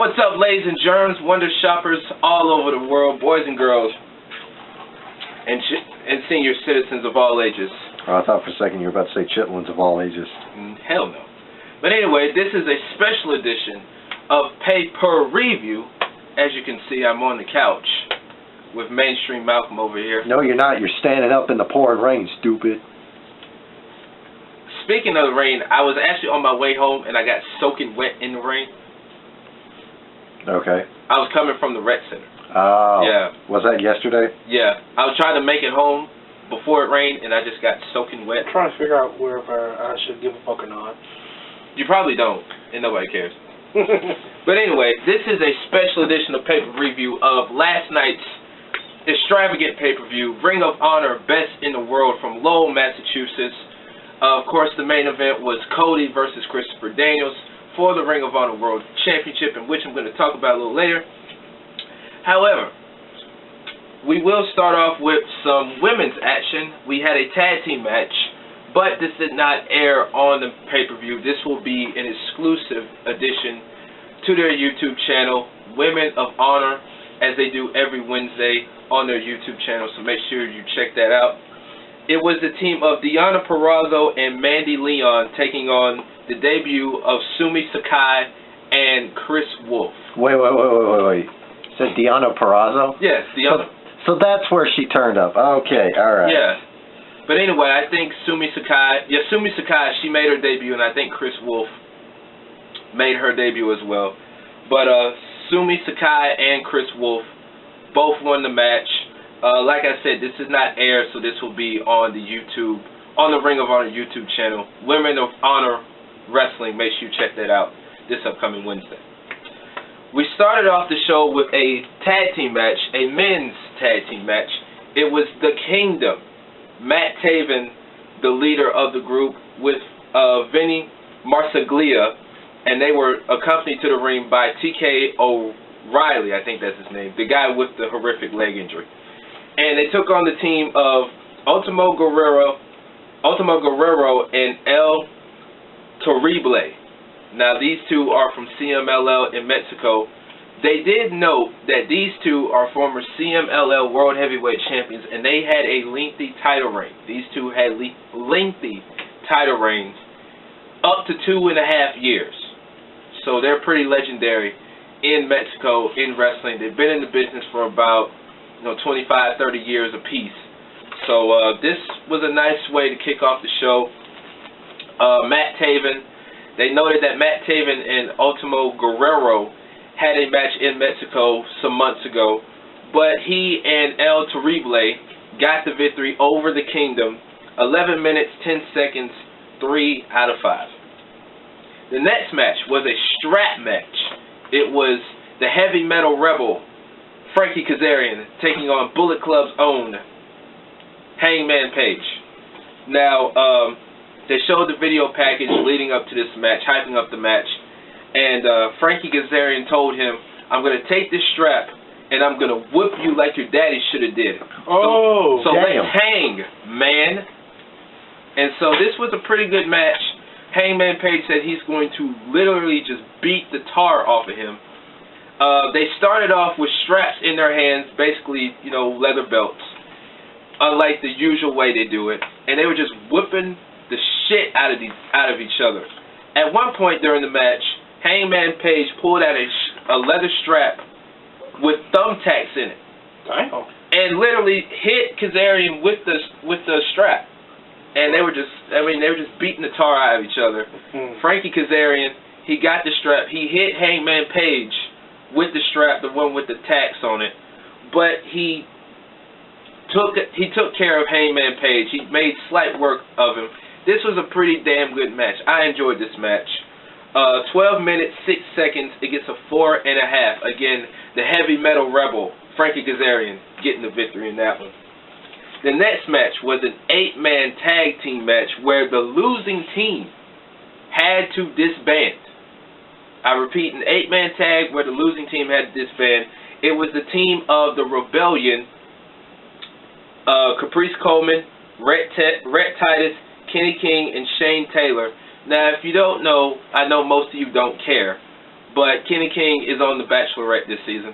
What's up, ladies and germs, wonder shoppers all over the world, boys and girls, and senior citizens of all ages. Oh, I thought for a second you were about to say chitlins of all ages. Hell no. But anyway, this is a special edition of pay-per-review. As you can see, I'm on the couch with mainstream Malcolm over here. No, you're not. You're standing up in the pouring rain, stupid. Speaking of the rain, I was actually on my way home and I got soaking wet in the rain. Okay. I was coming from the rec center. Oh. Yeah. Was that yesterday? Yeah. I was trying to make it home before it rained and I just got soaking wet. I'm trying to figure out whether I should give a fuck or not. You probably don't, and nobody cares. But anyway, this is a special edition of pay-per-review of last night's extravagant pay-per-view, Ring of Honor Best in the World from Lowell, Massachusetts. Of course, the main event was Cody versus Christopher Daniels for the Ring of Honor World Championship, in which I'm going to talk about a little later. However, we will start off with some women's action. We had a tag team match, but this did not air on the pay-per-view. This will be an exclusive addition to their YouTube channel, Women of Honor, as they do every Wednesday on their YouTube channel, so make sure you check that out. It was the team of Deonna Purrazzo and Mandy Leon taking on the debut of Sumi Sakai and Chris Wolf. Wait. You said Deonna Purrazzo? Yes, Deonna. So that's where she turned up. Okay, all right. Yeah. But anyway, I think Sumi Sakai, she made her debut, and I think Chris Wolf made her debut as well. But Sumi Sakai and Chris Wolf both won the match. Like I said, this is not aired, so this will be on the YouTube, on the Ring of Honor YouTube channel, Women of Honor Wrestling. Make sure you check that out this upcoming Wednesday. We started off the show with a tag team match, a men's tag team match. It was the Kingdom, Matt Taven, the leader of the group, with Vinny Marseglia, and they were accompanied to the ring by TK O'Reilly, I think that's his name, the guy with the horrific leg injury. And they took on the team of Ultimo Guerrero and El Terrible. Now, these two are from CMLL in Mexico. They did note that these two are former CMLL World Heavyweight Champions, and they had a lengthy title reign. These two had lengthy title reigns, up to 2.5 years. So they're pretty legendary in Mexico in wrestling. They've been in the business for about 25, 30 years apiece. So this was a nice way to kick off the show. Matt Taven, they noted that Matt Taven and Ultimo Guerrero had a match in Mexico some months ago, but he and El Terrible got the victory over the Kingdom, 11 minutes, 10 seconds, 3 out of 5. The next match was a strap match. It was the Heavy Metal Rebel, Frankie Kazarian, taking on Bullet Club's own Hangman Page. Now, they showed the video package leading up to this match, hyping up the match, and Frankie Kazarian told him, "I'm going to take this strap, and I'm going to whoop you like your daddy should have did. So let's hang, man." And so this was a pretty good match. Hangman Page said he's going to literally just beat the tar off of him. They started off with straps in their hands, basically, leather belts, unlike the usual way they do it, and they were just whipping the shit out of each other. At one point during the match, Hangman Page pulled out a leather strap with thumbtacks in it, and literally hit Kazarian with the strap, and they were just beating the tar out of each other. Frankie Kazarian, he got the strap, he hit Hangman Page with the strap, the one with the tacks on it, but he took care of Hangman Page. He made slight work of him. This was a pretty damn good match. I enjoyed this match. 12 minutes, 6 seconds. It gets a 4.5. Again, the Heavy Metal Rebel, Frankie Kazarian, getting the victory in that one. The next match was an 8-man tag team match where the losing team had to disband. I repeat, an 8-man tag where the losing team had to disband. It was the team of the Rebellion, Caprice Coleman, Rhett Titus, Kenny King, and Shane Taylor. Now, if you don't know, I know most of you don't care, but Kenny King is on The Bachelorette this season.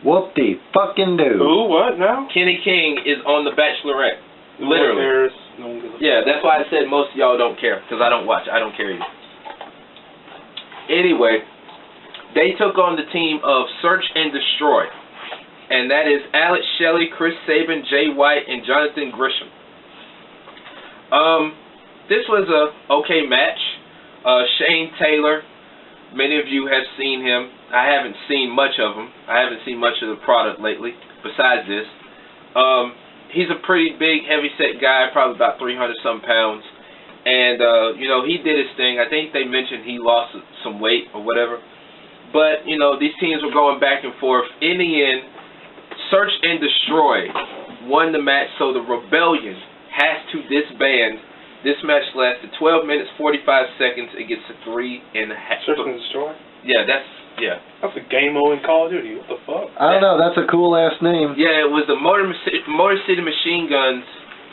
Whoop-de-fucking-do. Who? What now? Kenny King is on The Bachelorette. No one Literally. cares. No one gives a Yeah, that's why I said most of y'all don't care, because I don't watch. I don't care either. Anyway, they took on the team of Search and Destroy. And that is Alex Shelley, Chris Sabin, Jay White, and Jonathan Grisham. This was a okay match. Shane Taylor, many of you have seen him. I haven't seen much of him. I haven't seen much of the product lately, besides this. He's a pretty big, heavy-set guy, probably about 300-some pounds. And, you know, he did his thing. I think they mentioned he lost some weight or whatever. But, you know, these teams were going back and forth. In the end, Search and Destroy won the match, so the Rebellion has to disband. This match lasted 12 minutes, 45 seconds. It gets a 3.5. Search and Destroy? Yeah, that's a game mode in Call of Duty. What the fuck? I don't know. That's a cool-ass name. Yeah, it was the Motor City Machine Guns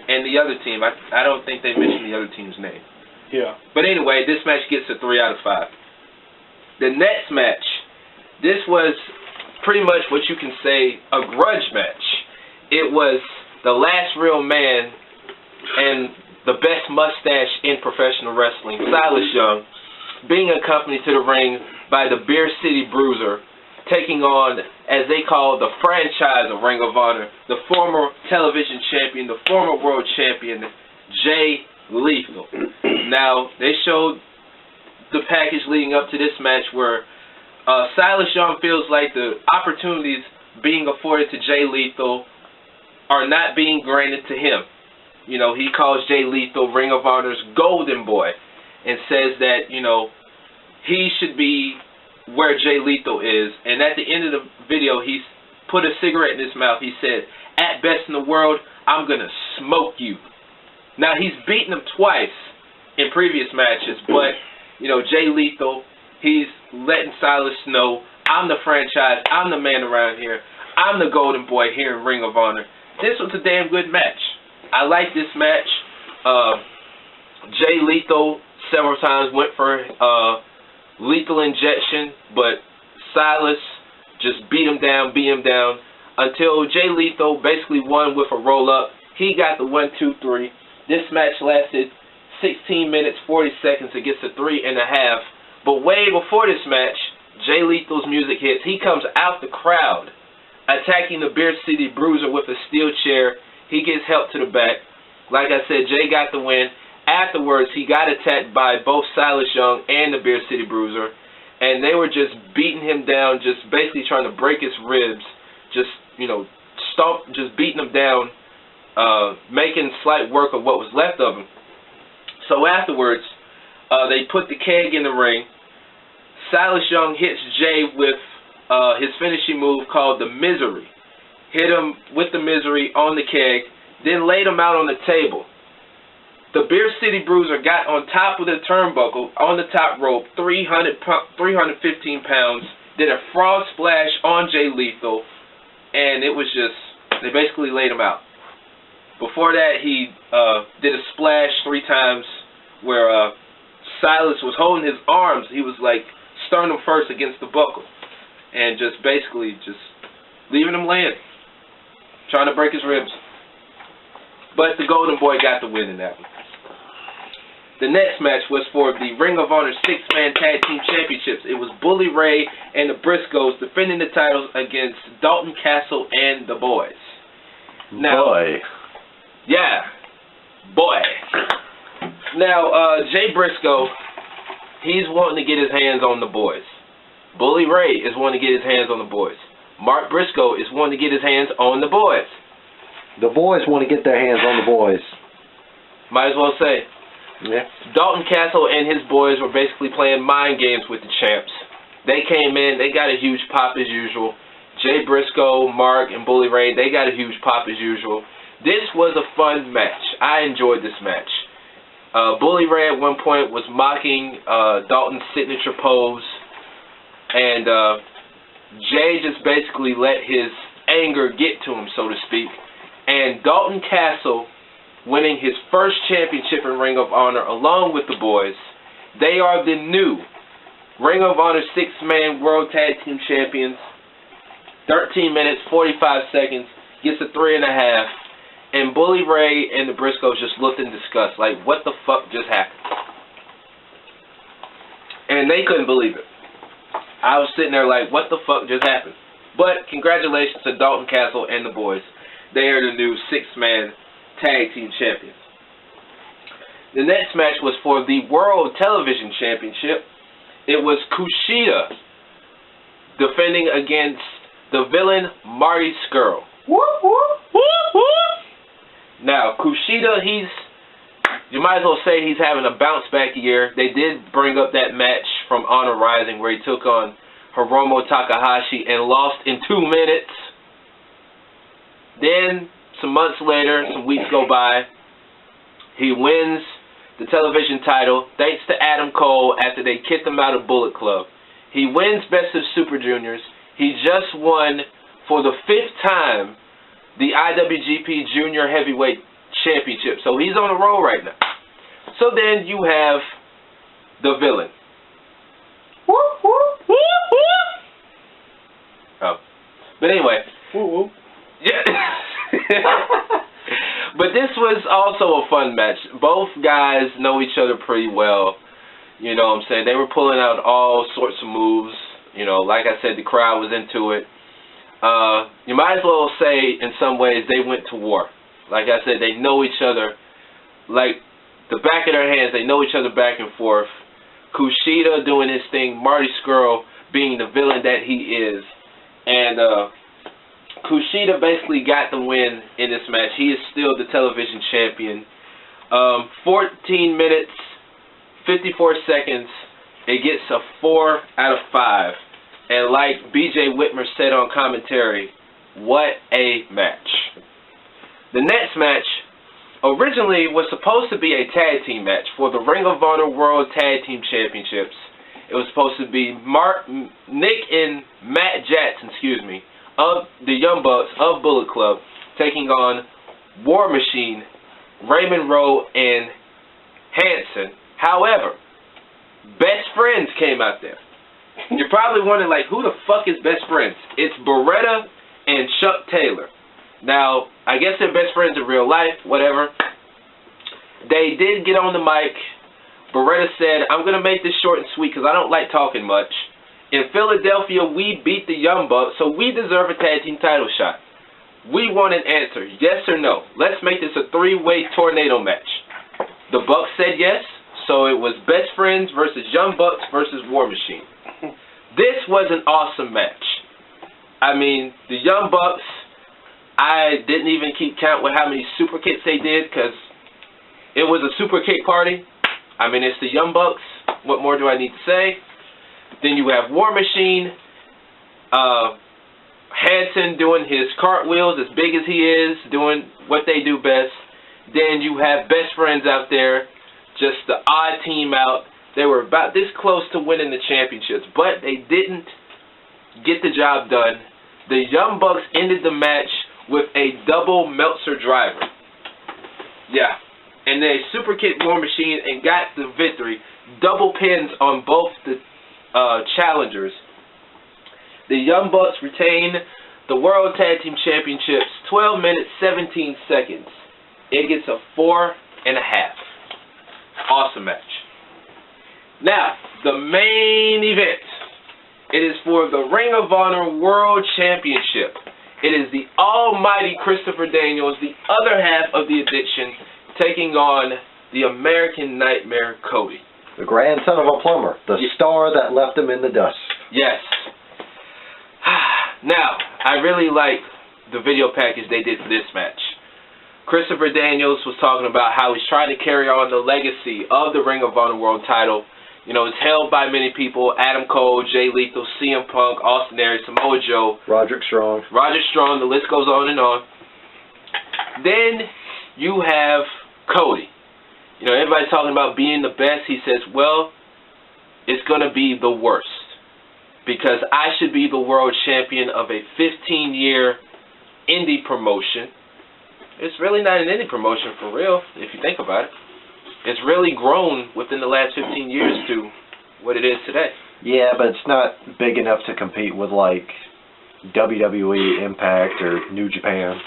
and the other team. I don't think they mentioned the other team's name. Yeah. But anyway, this match gets a 3 out of 5. The next match, this was pretty much what you can say a grudge match. It was the last real man and the best mustache in professional wrestling, Silas Young, being accompanied to the ring by the Beer City Bruiser, taking on, as they call the franchise of Ring of Honor, the former television champion, the former world champion, Jay Lethal. Now, they showed the package leading up to this match where Silas Young feels like the opportunities being afforded to Jay Lethal are not being granted to him. You know, he calls Jay Lethal Ring of Honor's golden boy and says that, you know, he should be where Jay Lethal is. And at the end of the video, he put a cigarette in his mouth. He said, "At best in the world, I'm going to smoke you." Now, he's beaten him twice in previous matches, but, you know, Jay Lethal, he's letting Silas know, I'm the franchise, I'm the man around here, I'm the golden boy here in Ring of Honor. This was a damn good match. I like this match. Jay Lethal several times went for lethal injection, but Silas just beat him down until Jay Lethal basically won with a roll-up. He got the 1, 2, 3. This match lasted 16 minutes, 40 seconds. It gets a 3.5. But way before this match, Jay Lethal's music hits. He comes out the crowd, attacking the Beer City Bruiser with a steel chair. He gets help to the back. Like I said, Jay got the win. Afterwards, he got attacked by both Silas Young and the Beer City Bruiser, and they were just beating him down, just basically trying to break his ribs, just, you know, just beating him down, making slight work of what was left of him. So afterwards, they put the keg in the ring. Silas Young hits Jay with his finishing move called the Misery. Hit him with the Misery on the keg, then laid him out on the table. The Beer City Bruiser got on top of the turnbuckle, on the top rope, 315 pounds, did a frog splash on Jay Lethal, and it was just, they basically laid him out. Before that, he did a splash 3 times where Silas was holding his arms. He was like sternum first against the buckle, and just basically just leaving him laying, trying to break his ribs. But the Golden Boy got the win in that one. The next match was for the Ring of Honor 6-man Tag Team Championships. It was Bully Ray and the Briscoes defending the titles against Dalton Castle and the Boys. Now, Boy. Yeah, boy. Now, Jay Briscoe, he's wanting to get his hands on the Boys. Bully Ray is wanting to get his hands on the Boys. Mark Briscoe is wanting to get his hands on the Boys. The Boys want to get their hands on the Boys. Might as well say. Yeah. Dalton Castle and his boys were basically playing mind games with the champs. They came in, they got a huge pop as usual. Jay Briscoe, Mark, and Bully Ray, they got a huge pop as usual. This was a fun match. I enjoyed this match. Bully Ray at one point was mocking Dalton's signature pose, and Jay just basically let his anger get to him, so to speak. And Dalton Castle, winning his first championship in Ring of Honor along with the Boys, they are the new Ring of Honor 6-man World Tag Team Champions. 13 minutes, 45 seconds. Gets a 3.5. And Bully Ray and the Briscoes just looked in disgust. Like, what the fuck just happened? And they couldn't believe it. I was sitting there like, what the fuck just happened? But congratulations to Dalton Castle and the boys. They are the new 6-man Tag Team Champions. The next match was for the World Television Championship. It was Kushida defending against the villain Marty Scurll. Now, Kushida, you might as well say he's having a bounce back year. They did bring up that match from Honor Rising where he took on Hiromu Takahashi and lost in 2 minutes. Then, some months later, some weeks go by, he wins the television title thanks to Adam Cole after they kicked him out of Bullet Club. He wins Best of Super Juniors. He just won, for the 5th time, the IWGP Junior Heavyweight Championship. So he's on a roll right now. So then you have the villain. Oh. But anyway. Yeah. But this was also a fun match. Both guys know each other pretty well. You know what I'm saying? They were pulling out all sorts of moves. You know, like I said, the crowd was into it. You might as well say, in some ways, they went to war. Like I said, they know each other like the back of their hands. They know each other back and forth. Kushida doing his thing, Marty Scurll being the villain that he is. And Kushida basically got the win in this match. He is still the television champion. 14 minutes, 54 seconds. It gets a 4 out of 5. And like BJ Whitmer said on commentary, what a match. The next match originally was supposed to be a tag team match for the Ring of Honor World Tag Team Championships. It was supposed to be Nick and Matt Jackson, of the Young Bucks of Bullet Club taking on War Machine, Raymond Rowe, and Hanson. However, Best Friends came out there. You're probably wondering, like, who the fuck is Best Friends? It's Beretta and Chuck Taylor. Now, I guess they're best friends in real life, whatever. They did get on the mic. Beretta said, I'm going to make this short and sweet because I don't like talking much. In Philadelphia, we beat the Young Bucks, so we deserve a tag team title shot. We want an answer, yes or no. Let's make this a 3-way tornado match. The Bucks said yes, so it was Best Friends versus Young Bucks versus War Machine. This was an awesome match. I mean, the Young Bucks, I didn't even keep count with how many super kicks they did because it was a super kick party. I mean, it's the Young Bucks. What more do I need to say? Then you have War Machine, Hanson doing his cartwheels as big as he is, doing what they do best. Then you have Best Friends out there, just the odd team out. They were about this close to winning the championships, but they didn't get the job done. The Young Bucks ended the match with a double Meltzer driver. Yeah. And they super kicked War Machine and got the victory. Double pins on both the challengers. The Young Bucks retain the World Tag Team Championships, 12 minutes, 17 seconds. It gets a 4.5. Awesome match. Now, the main event. It is for the Ring of Honor World Championship. It is the almighty Christopher Daniels, the other half of the Addiction, taking on the American Nightmare Cody. The grandson of a plumber. The star that left him in the dust. Yes. Now, I really like the video package they did for this match. Christopher Daniels was talking about how he's trying to carry on the legacy of the Ring of Honor World title. You know, it's held by many people. Adam Cole, Jay Lethal, CM Punk, Austin Aries, Samoa Joe. Roderick Strong. The list goes on and on. Then you have Cody. You know, everybody's talking about being the best. He says, well, it's going to be the worst. Because I should be the world champion of a 15-year indie promotion. It's really not an indie promotion for real, if you think about it. It's really grown within the last 15 years to what it is today. Yeah, but it's not big enough to compete with like WWE, Impact, or New Japan.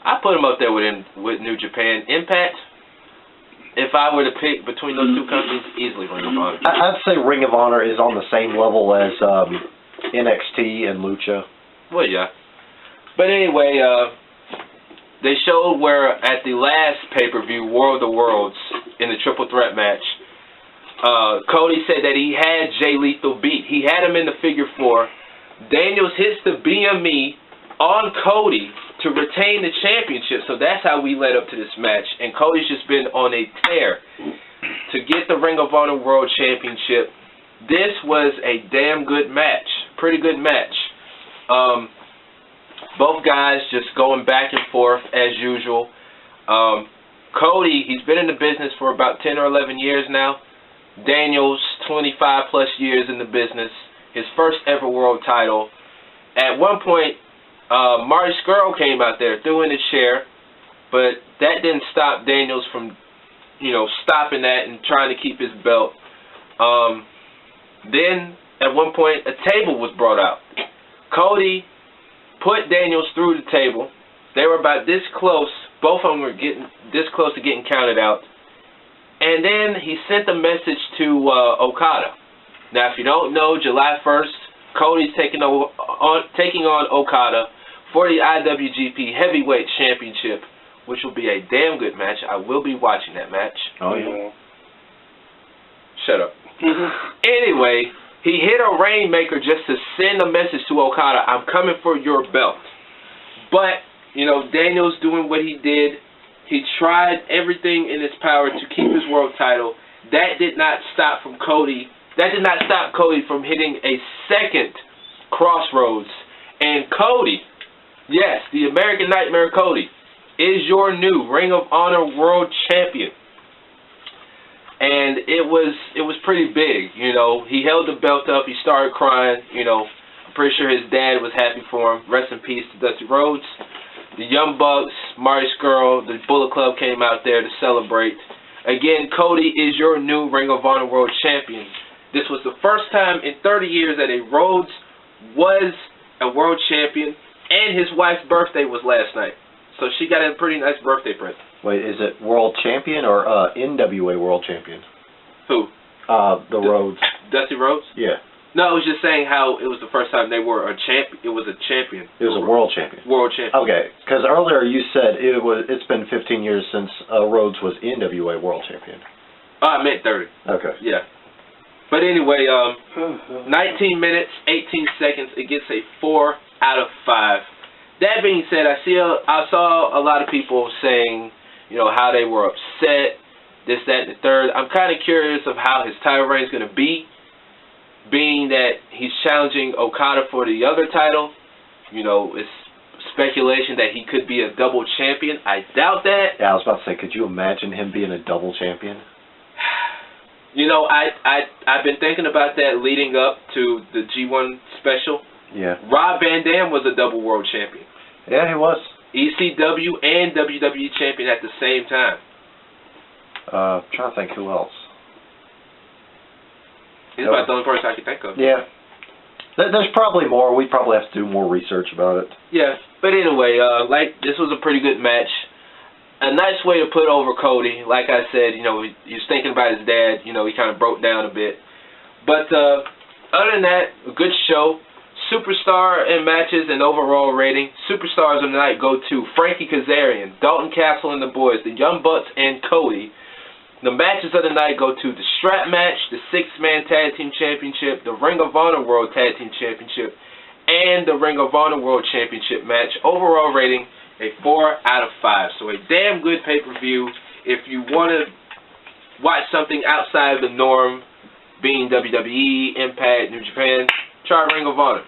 I put him up there with New Japan. Impact, if I were to pick between those two companies, easily Ring of Honor. I'd say Ring of Honor is on the same level as NXT and Lucha. Well, yeah. But anyway, they showed where at the last pay-per-view, War of the Worlds, in the Triple Threat match, Cody said that he had Jay Lethal beat. He had him in the figure 4. Daniels hits the BME on Cody to retain the championship. So that's how we led up to this match. And Cody's just been on a tear to get the Ring of Honor World Championship. This was a damn good match. Pretty good match. Both guys just going back and forth as usual. Cody, he's been in the business for about 10 or 11 years now. Daniels, 25 plus years in the business. His first ever world title. At one point, Marty Scurll came out there, threw in his chair, but that didn't stop Daniels from, stopping that and trying to keep his belt. Then, at one point, a table was brought out. Cody put Daniels through the table. They were about this close. Both of them were getting this close to getting counted out. And then he sent a message to Okada. Now, if you don't know, July 1st, Cody's taking on Okada for the IWGP Heavyweight Championship, which will be a damn good match. I will be watching that match. Oh, yeah. Shut up. Anyway, he hit a Rainmaker just to send a message to Okada, I'm coming for your belt. But, Daniels doing what he did. He tried everything in his power to keep his world title. That did not stop Cody from hitting a second Crossroads. And Cody, yes, the American Nightmare Cody, is your new Ring of Honor World Champion. And it was pretty big, He held the belt up. He started crying, I'm pretty sure his dad was happy for him. Rest in peace to Dusty Rhodes. The Young Bucks, Marty Scurll, the Bullet Club came out there to celebrate. Again, Cody is your new Ring of Honor World Champion. This was the first time in 30 years that a Rhodes was a world champion, and his wife's birthday was last night. So she got a pretty nice birthday present. Wait, is it World Champion or NWA World Champion? Who? The Rhodes. Dusty Rhodes? Yeah. No, I was just saying how it was the first time they were a champion. It was a champion. It was a world champion. World champion. Okay, because earlier you said it's been 15 years since Rhodes was NWA World Champion. I meant 30. Okay. Yeah. But anyway, 19 minutes, 18 seconds. It gets a 4 out of 5. That being said, I saw a lot of people saying, how they were upset, this, that, and the third. I'm kind of curious of how his title reign is going to be, being that he's challenging Okada for the other title. It's speculation that he could be a double champion. I doubt that. Yeah, I was about to say, could you imagine him being a double champion? I've been thinking about that leading up to the G1 special. Yeah. Rob Van Dam was a double world champion. Yeah, he was. ECW and WWE champion at the same time. Trying to think who else. He's about the only person I can think of. Yeah. There's probably more. We probably have to do more research about it. Yeah. But anyway, this was a pretty good match. A nice way to put over Cody. Like I said, he was thinking about his dad. He kind of broke down a bit. But other than that, a good show. Superstar in matches and overall rating. Superstars of the night go to Frankie Kazarian, Dalton Castle and the boys, the Young Bucks and Cody. The matches of the night go to the strap match, the 6-man tag team championship, the Ring of Honor World Tag Team Championship, and the Ring of Honor World Championship match. Overall rating, a 4 out of 5. So a damn good pay-per-view. If you want to watch something outside of the norm, being WWE, Impact, New Japan, try Ring of Honor.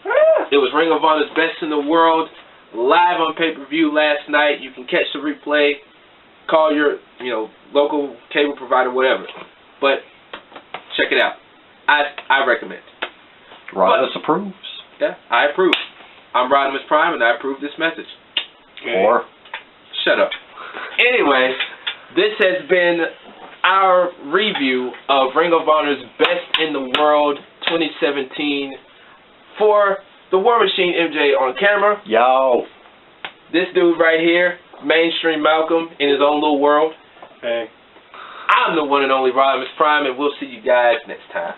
It was Ring of Honor's Best in the World, live on pay-per-view last night. You can catch the replay. Call your, local cable provider, whatever. But check it out. I recommend. Rodimus approves. Yeah, I approve. I'm Rodimus Prime, and I approve this message. Or shut up. Anyway, this has been our review of Ring of Honor's Best in the World 2017. For the War Machine MJ on camera, Yo. this dude right here, Mainstream Malcolm in his own little world. Hey. I'm the one and only Rodimus Prime, and we'll see you guys next time.